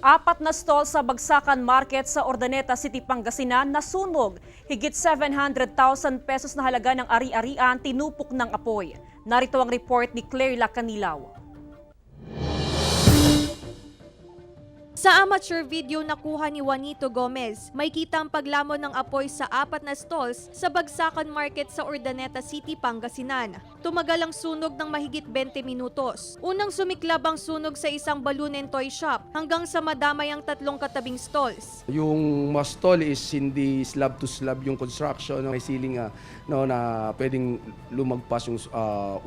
Apat na stall sa Bagsakan Market sa Urdaneta City, Pangasinan nasunog. Higit 700,000 pesos na halaga ng ari-arian tinupok ng apoy. Narito ang report ni Claire Lacanilaw. Sa amateur video na kuha ni Juanito Gomez, may kita ang paglamon ng apoy sa apat na stalls sa Bagsakan Market sa Urdaneta City, Pangasinan. Tumagal ang sunog ng mahigit 20 minutos. Unang sumiklab ang sunog sa isang balloon and toy shop hanggang sa madamay ang tatlong katabing stalls. Yung mga stall is hindi slab to slab yung construction. May ceiling na pwedeng lumagpas yung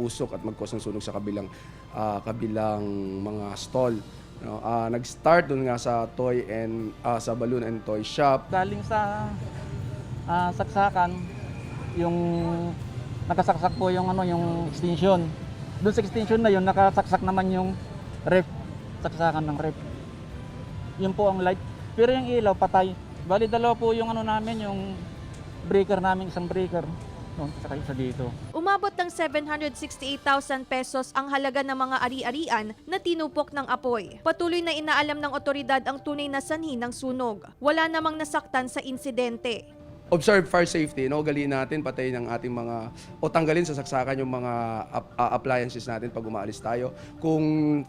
usok at mag-cause ng sunog sa kabilang mga stall. Nag-start doon nga sa toy and sa balloon and toy shop. Galing sa saksakan, yung nakasaksak po yung yung extension. Doon sa extension na yun, nakasaksak naman yung ref, saksakan ng ref. Yun po ang light. Pero yung ilaw patay. Bali dalawa po yung namin, yung breaker namin, isang breaker. Doon sa isa dito. Umabot ng 768,000 pesos ang halaga ng mga ari-arian na tinupok ng apoy. Patuloy na inaalam ng otoridad ang tunay na sanhi ng sunog. Wala namang nasaktan sa insidente. Observe fire safety, ugaliin natin, patayin ng ating mga, o tanggalin sa saksakan yung mga appliances natin pag umaalis tayo. Kung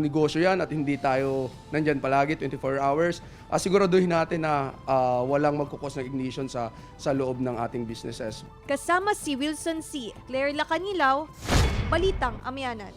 negosyo yan at hindi tayo nandyan palagi 24 hours, siguraduhin natin na walang magkukos ng ignition sa loob ng ating businesses. Kasama si Wilson C. Claire Lacanilaw, Balitang Amyanan.